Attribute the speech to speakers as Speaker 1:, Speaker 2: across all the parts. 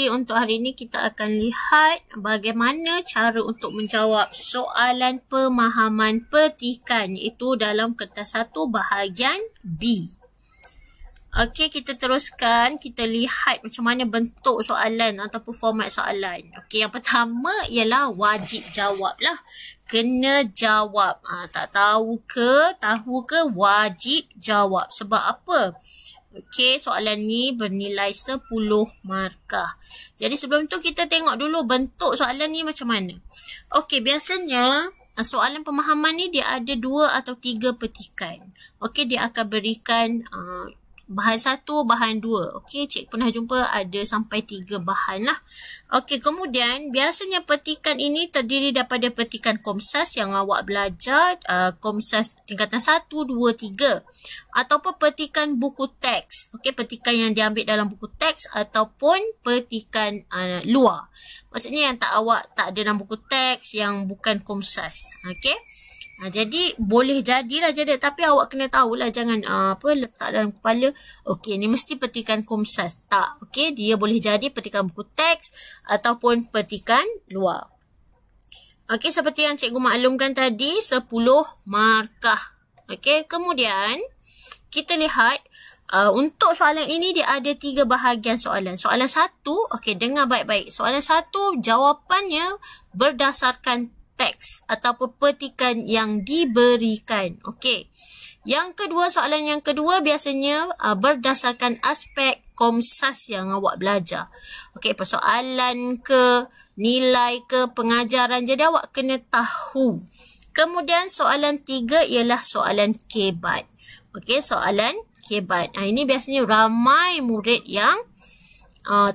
Speaker 1: Jadi untuk hari ini kita akan lihat bagaimana cara untuk menjawab soalan pemahaman petikan iaitu dalam kertas 1 bahagian B. Okey, kita teruskan. Kita lihat macam mana bentuk soalan ataupun format soalan. Okey, yang pertama ialah wajib jawab lah. Kena jawab. Tak tahu ke, wajib jawab. Sebab apa? Okey, soalan ni bernilai 10 markah. Jadi sebelum tu kita tengok dulu bentuk soalan ni macam mana. Okey, biasanya soalan pemahaman ni dia ada 2 atau 3 petikan. Okey, dia akan berikan bahan 1, bahan 2. Okey, cikgu pernah jumpa ada sampai 3 bahan lah. Okey, kemudian biasanya petikan ini terdiri daripada petikan Komsas yang awak belajar, Komsas tingkatan 1, 2, 3. Ataupun petikan buku teks. Okey, petikan yang diambil dalam buku teks ataupun petikan luar. Maksudnya yang awak tak ada dalam buku teks yang bukan Komsas. Okey. Jadi boleh jadilah jadi, tapi awak kena tahulah, jangan letak dalam kepala okey ni mesti petikan Komsas. Tak. Okey, dia boleh jadi petikan buku teks ataupun petikan luar. Okey, seperti yang cikgu maklumkan tadi 10 markah. Okey, kemudian kita lihat untuk soalan ini dia ada 3 bahagian soalan. Soalan 1, okey, dengar baik-baik. Soalan 1 jawapannya berdasarkan teks ataupun petikan yang diberikan. Okey. Yang kedua, soalan yang kedua biasanya berdasarkan aspek Komsas yang awak belajar. Okey, persoalan ke, nilai ke, pengajaran. Jadi awak kena tahu. Kemudian soalan 3 ialah soalan kebat. Okey, soalan kebat. Ini biasanya ramai murid yang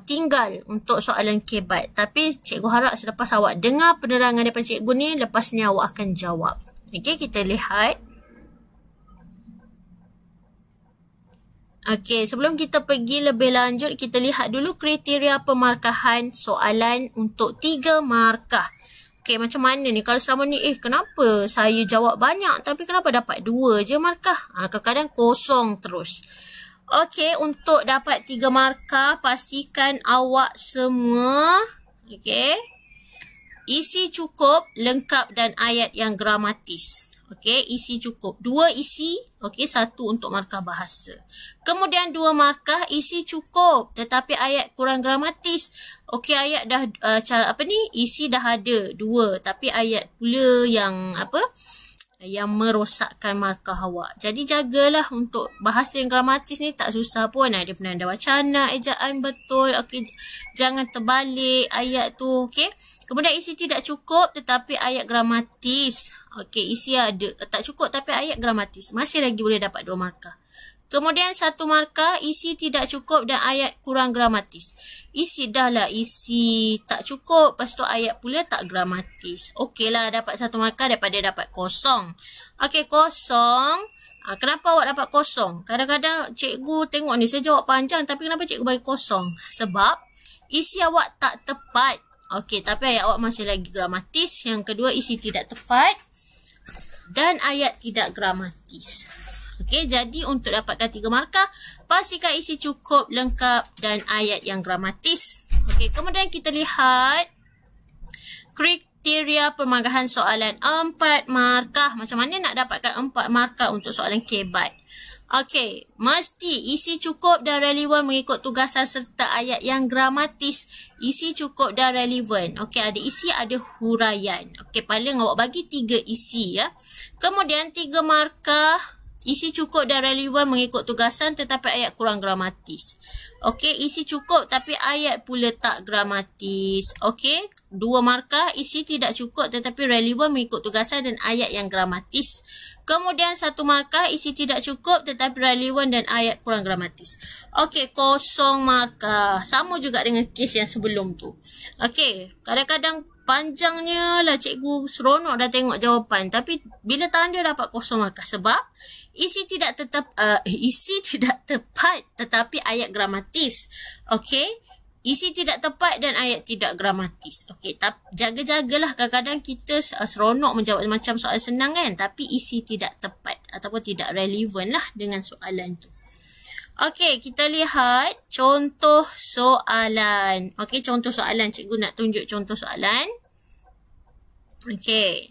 Speaker 1: tinggal untuk soalan kebat. Tapi cikgu harap selepas awak dengar penerangan daripada cikgu ni, lepas ni awak akan jawab. Okey, kita lihat. Okey, sebelum kita pergi lebih lanjut, kita lihat dulu kriteria pemarkahan soalan untuk 3 markah. Okey, macam mana ni? Kalau selama ni, kenapa saya jawab banyak tapi kenapa dapat 2 je markah? Kadang-kadang kosong terus. Okey, untuk dapat 3 markah, pastikan awak semua isi cukup, lengkap dan ayat yang gramatis. Okey, isi cukup. 2 isi, 1 untuk markah bahasa. Kemudian 2 markah isi cukup tetapi ayat kurang gramatis. Okey, ayat dah isi dah ada 2 tapi ayat pula yang yang merosakkan markah awak. Jadi jagalah untuk bahasa yang gramatis ni, tak susah pun. Dia penanda wacana, ejaan betul. Okey, jangan terbalik ayat tu. Okey. Kemudian isi tidak cukup tetapi ayat gramatis. Okey, isi ada tak cukup tapi ayat gramatis. Masih lagi boleh dapat 2 markah. Kemudian 1 markah isi tidak cukup dan ayat kurang gramatis. Isi dah isi tak cukup, lepas tu ayat pula tak gramatis. Okey lah, dapat 1 markah daripada dapat kosong. Okey, kosong. Kenapa awak dapat kosong? Kadang-kadang cikgu tengok ni saya jawab panjang tapi kenapa cikgu bagi kosong? Sebab isi awak tak tepat. Okey, tapi ayat awak masih lagi gramatis. Yang kedua, isi tidak tepat dan ayat tidak gramatis. Okey, jadi untuk dapatkan 3 markah, pastikan isi cukup, lengkap dan ayat yang gramatis. Okey, kemudian kita lihat kriteria pemarkahan soalan 4 markah. Macam mana nak dapatkan 4 markah untuk soalan kebat? Okey, mesti isi cukup dan relevan mengikut tugasan serta ayat yang gramatis. Isi cukup dan relevan. Okey, ada isi, ada huraian. Okey, paling awak bagi 3 isi ya. Kemudian 3 markah isi cukup dan relevan mengikut tugasan tetapi ayat kurang gramatis. Okey, isi cukup tapi ayat pula tak gramatis. Okey, 2 markah isi tidak cukup tetapi relevan mengikut tugasan dan ayat yang gramatis. Kemudian 1 markah isi tidak cukup tetapi relevan dan ayat kurang gramatis. Okey, 0 markah. Sama juga dengan kes yang sebelum tu. Okey, kadang-kadang panjangnya lah cikgu seronok dah tengok jawapan. Tapi bila tanda dapat 0 markah sebab isi tidak tepat tetapi ayat gramatis. Okey. Isi tidak tepat dan ayat tidak gramatis. Okey, jaga-jagalah, kadang-kadang kita seronok menjawab macam soalan senang kan, tapi isi tidak tepat ataupun tidak relevan lah dengan soalan tu. Okey, kita lihat contoh soalan. Okey, contoh soalan. Cikgu nak tunjuk contoh soalan. Okey.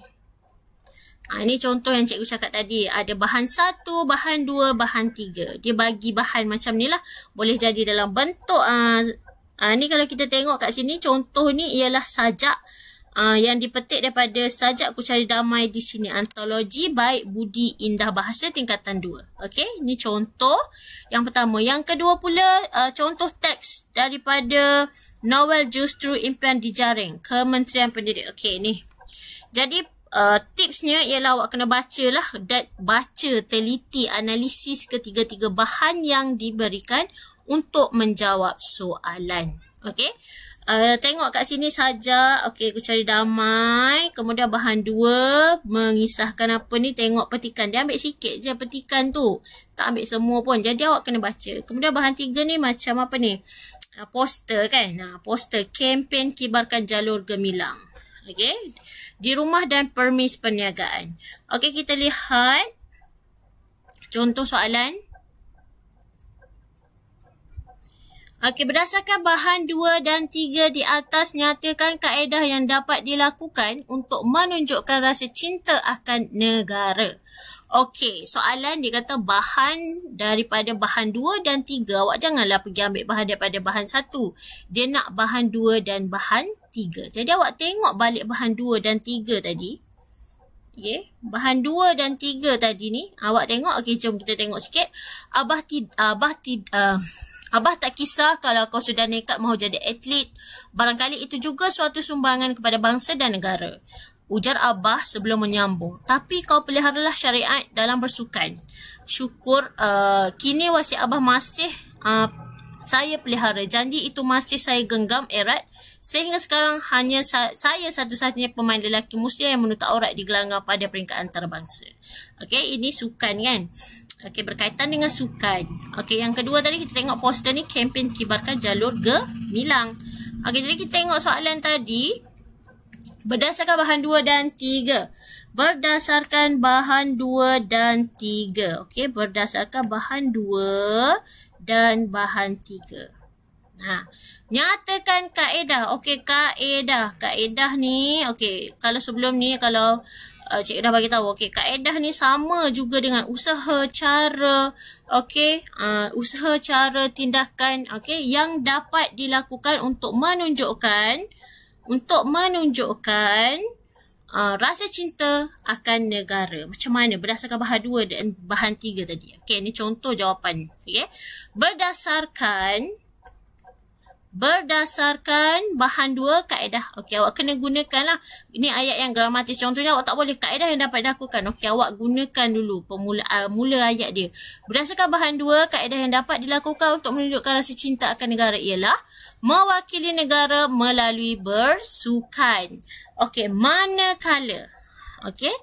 Speaker 1: Ini contoh yang cikgu cakap tadi. Ada bahan 1, bahan 2, bahan 3. Dia bagi bahan macam ni lah. Boleh jadi dalam bentuk. Ni kalau kita tengok kat sini, contoh ni ialah sajak. Yang dipetik daripada sajak Ku Cari Damai di sini. Antologi Baik Budi Indah Bahasa tingkatan 2. Okey, ni contoh yang pertama. Yang kedua pula, contoh teks daripada novel Justru Impian Dijaring, Kementerian Pendidikan. Okey, ni. Jadi, tipsnya ialah awak kena baca lah. Dan baca, teliti, analisis ketiga-tiga bahan yang diberikan untuk menjawab soalan. Okey. Tengok kat sini saja. Okey, Ku Cari Damai. Kemudian bahan 2 mengisahkan apa ni. Tengok petikan. Dia ambil sikit je petikan tu. Tak ambil semua pun. Jadi awak kena baca. Kemudian bahan 3 ni macam apa ni? Poster kan. Poster kempen kibarkan jalur gemilang. Okey. Di rumah dan permis perniagaan. Okey, kita lihat contoh soalan. Okey, berdasarkan bahan 2 dan 3 di atas, nyatakan kaedah yang dapat dilakukan untuk menunjukkan rasa cinta akan negara. Okey, soalan dia kata bahan daripada bahan 2 dan 3. Awak janganlah pergi ambil bahan daripada bahan 1. Dia nak bahan 2 dan bahan 3. Jadi awak tengok balik bahan 2 dan 3 tadi. Okey, bahan 2 dan 3 tadi ni. Awak tengok, okey, jom kita tengok sikit. Abah tak kisah kalau kau sudah nekat mahu jadi atlet. Barangkali itu juga suatu sumbangan kepada bangsa dan negara. Ujar Abah sebelum menyambung. Tapi kau peliharalah syariat dalam bersukan. Syukur kini wasiat Abah masih saya pelihara. Janji itu masih saya genggam erat. Sehingga sekarang hanya saya satu-satunya pemain lelaki Muslim yang menutup aurat di gelanggang pada peringkat antarabangsa. Okey, ini sukan kan. Okey, berkaitan dengan sukan. Okey, yang kedua tadi kita tengok poster ni, kempen kibarkan jalur gemilang. Okey, jadi kita tengok soalan tadi. Berdasarkan bahan 2 dan 3. Berdasarkan bahan 2 dan 3. Okey, berdasarkan bahan 2 dan bahan 3. Nyatakan kaedah. Okey, kaedah. Kaedah ni, okey, kalau sebelum ni, kalau cikgu dah bagi tahu, okey, kaedah ni sama juga dengan usaha, cara, okey, usaha, cara, tindakan, okey, yang dapat dilakukan untuk menunjukkan rasa cinta akan negara. Macam mana? Berdasarkan bahan 2 dan bahan 3 tadi. Okey, ni contoh jawapan. Okey, berdasarkan bahan 2 kaedah. Okey, awak kena gunakan lah. Ini ayat yang gramatis. Contohnya awak tak boleh kaedah yang dapat dilakukan. Okey, awak gunakan dulu mula ayat dia. Berdasarkan bahan 2, kaedah yang dapat dilakukan untuk menunjukkan rasa cinta akan negara ialah mewakili negara melalui bersukan. Okey, manakala. Okey.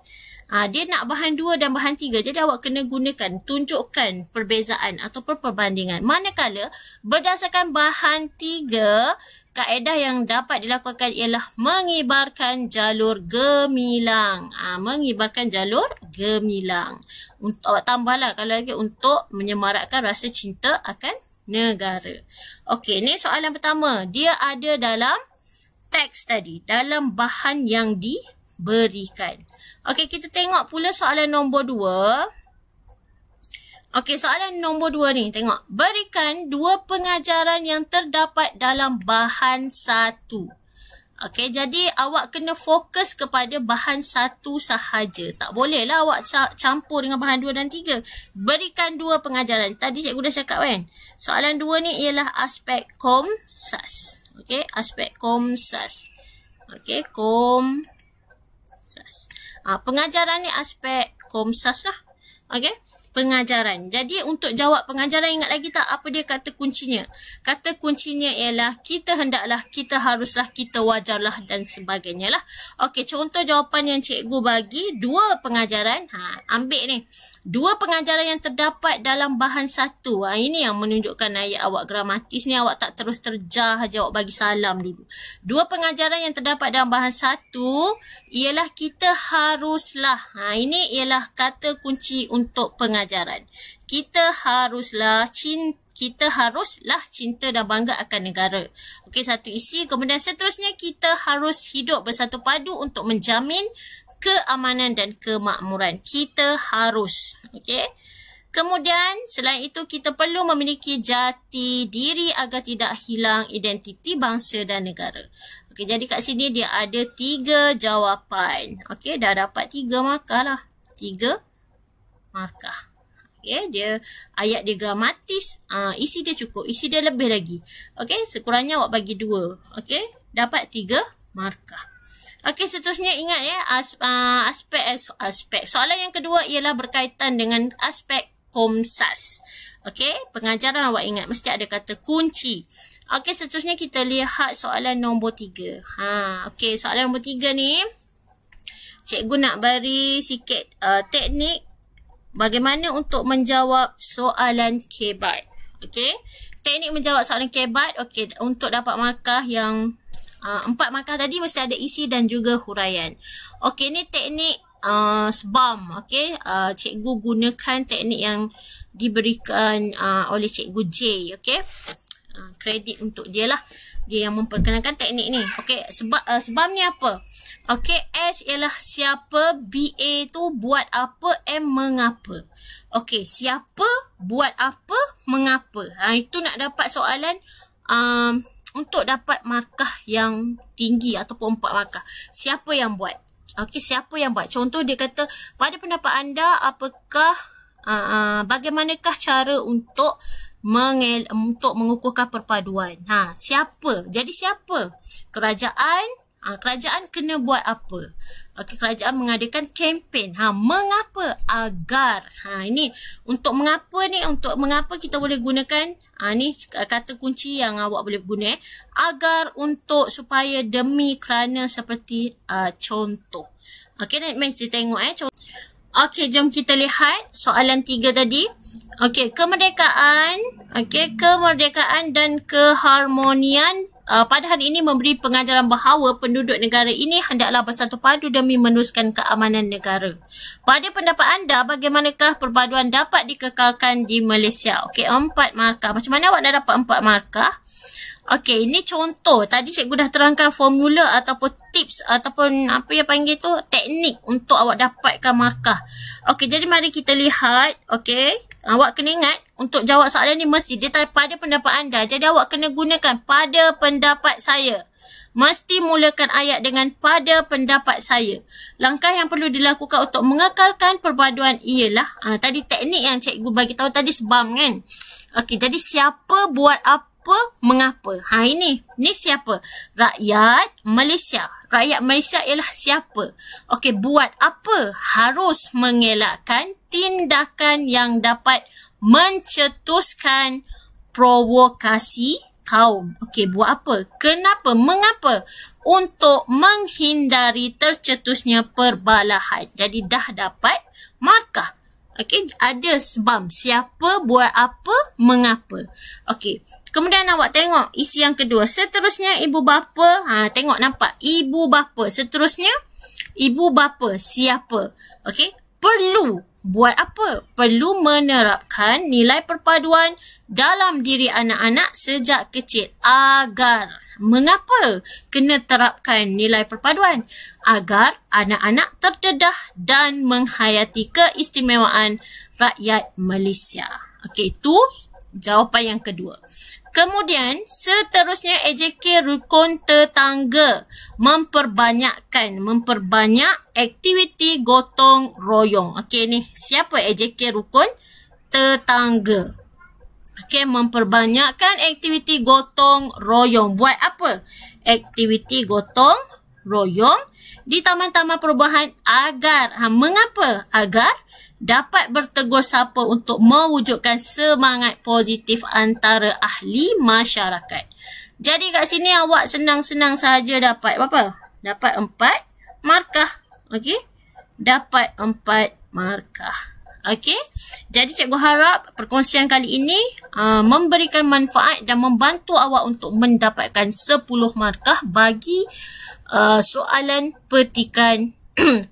Speaker 1: Dia nak bahan 2 dan bahan 3. Jadi awak kena gunakan, tunjukkan perbezaan atau perbandingan. Manakala berdasarkan bahan 3, kaedah yang dapat dilakukan ialah mengibarkan jalur gemilang. Mengibarkan jalur gemilang. Untuk awak tambahlah kalau lagi untuk menyemarakkan rasa cinta akan negara. Okey, ni soalan pertama. Dia ada dalam teks tadi, dalam bahan yang diberikan. Okey, kita tengok pula soalan nombor 2. Okey, soalan nombor 2 ni, tengok. Berikan 2 pengajaran yang terdapat dalam bahan 1. Okey, jadi awak kena fokus kepada bahan 1 sahaja. Tak boleh lah awak campur dengan bahan 2 dan 3. Berikan 2 pengajaran. Tadi cikgu dah cakap kan. Soalan 2 ni ialah aspek komsas. Okey, aspek komsas. Okey, komsas. Pengajaran ni aspek komsas lah. Okey, pengajaran. Jadi untuk jawab pengajaran, ingat lagi tak apa dia kata kuncinya? Kata kuncinya ialah kita hendaklah, kita haruslah, kita wajarlah dan sebagainya lah. Okey, contoh jawapan yang cikgu bagi, 2 pengajaran. Ambil ni. 2 pengajaran yang terdapat dalam bahan 1. Ini yang menunjukkan ayat awak gramatis ni. Awak tak terus terjah je, awak bagi salam dulu. 2 pengajaran yang terdapat dalam bahan 1 ialah kita haruslah. Ini ialah kata kunci untuk pengajaran. pengajaran. Kita haruslah cinta dan bangga akan negara. Okey, satu isi. Kemudian seterusnya kita harus hidup bersatu padu untuk menjamin keamanan dan kemakmuran. Kita harus. Okey. Kemudian selain itu kita perlu memiliki jati diri agar tidak hilang identiti bangsa dan negara. Okey, jadi kat sini dia ada 3 jawapan. Okey, dah dapat 3 markah lah. 3 markah. Okay, dia ayat dia gramatis, isi dia cukup, isi dia lebih lagi. Okay, sekurangnya awak bagi 2. Okay, dapat 3 markah. Okay, seterusnya ingat ya, aspek. Soalan yang kedua ialah berkaitan dengan aspek Komsas. Okay, pengajaran awak ingat mesti ada kata kunci. Okay, seterusnya kita lihat soalan nombor 3. Okay, soalan nombor 3 ni, cikgu nak beri sikit teknik bagaimana untuk menjawab soalan kebat. Okey. Teknik menjawab soalan kebat. Okey, untuk dapat markah yang 4 markah tadi mesti ada isi dan juga huraian. Okey, ni teknik SBAM. Okey, cikgu gunakan teknik yang diberikan oleh cikgu J. Okey. Kredit untuk dia lah. Dia yang memperkenalkan teknik ni. Okey, SBAM ni apa? Okey, S ialah siapa, BA tu buat apa, M mengapa. Okey, siapa, buat apa, mengapa. Itu nak dapat soalan untuk dapat markah yang tinggi ataupun 4 markah. Siapa yang buat? Okey, siapa yang buat? Contoh dia kata, pada pendapat anda, apakah, bagaimanakah cara untuk mengukuhkan perpaduan? Siapa? Jadi siapa? Kerajaan. Kerajaan kena buat apa? Okey, kerajaan mengadakan kempen. Mengapa? Agar. Ini untuk mengapa ni, untuk mengapa kita boleh gunakan ni kata kunci yang awak boleh guna. Agar, untuk, supaya, demi, kerana, seperti contoh. Okey, mari kita tengok contoh. Okey, jom kita lihat soalan 3 tadi. Okey, kemerdekaan. Okey, kemerdekaan dan keharmonian pada hari ini memberi pengajaran bahawa penduduk negara ini hendaklah bersatu padu demi meneruskan keamanan negara. Pada pendapat anda, bagaimanakah perpaduan dapat dikekalkan di Malaysia? Okey, 4 markah. Macam mana awak dah dapat 4 markah? Okey, ini contoh. Tadi cikgu dah terangkan formula ataupun tips ataupun apa yang panggil tu, teknik untuk awak dapatkan markah. Okey, jadi mari kita lihat. Okey, awak kena ingat untuk jawab soalan ni mesti dia pada pendapat anda. Jadi awak kena gunakan pada pendapat saya. Mesti mulakan ayat dengan pada pendapat saya. Langkah yang perlu dilakukan untuk mengekalkan perpaduan ialah tadi teknik yang cikgu bagi tahu tadi SBAM kan. Okey, jadi siapa, buat apa, mengapa. Ini siapa? Rakyat Malaysia. Rakyat Malaysia ialah siapa? Okey, buat apa? Harus mengelakkan tindakan yang dapat mencetuskan provokasi kaum. Okey, buat apa? Kenapa? Mengapa? Untuk menghindari tercetusnya perbalahan. Jadi dah dapat markah. Okey, ada SBAM. Siapa, buat apa, mengapa. Okey, kemudian awak tengok isi yang kedua. Seterusnya ibu bapa. Tengok nampak. Ibu bapa. Seterusnya ibu bapa. Siapa? Okey, perlu. Buat apa? Perlu menerapkan nilai perpaduan dalam diri anak-anak sejak kecil. Agar. Mengapa kena terapkan nilai perpaduan? Agar anak-anak terdedah dan menghayati keistimewaan rakyat Malaysia. Okey, itu jawapan yang kedua. Kemudian, seterusnya EJK rukun tetangga. Memperbanyak aktiviti gotong royong. Okey, ni siapa EJK rukun tetangga? Okey, memperbanyakkan aktiviti gotong royong. Buat apa? Aktiviti gotong royong di taman-taman perubahan agar. Mengapa? Agar dapat bertegur sapa untuk mewujudkan semangat positif antara ahli masyarakat. Jadi kat sini awak senang-senang sahaja dapat berapa? Dapat 4 markah. Okey? Dapat 4 markah. Okey? Jadi cikgu harap perkongsian kali ini memberikan manfaat dan membantu awak untuk mendapatkan 10 markah bagi soalan petikan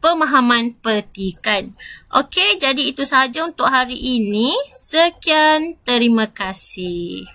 Speaker 1: pemahaman petikan. Okey, jadi itu sahaja untuk hari ini. Sekian, terima kasih.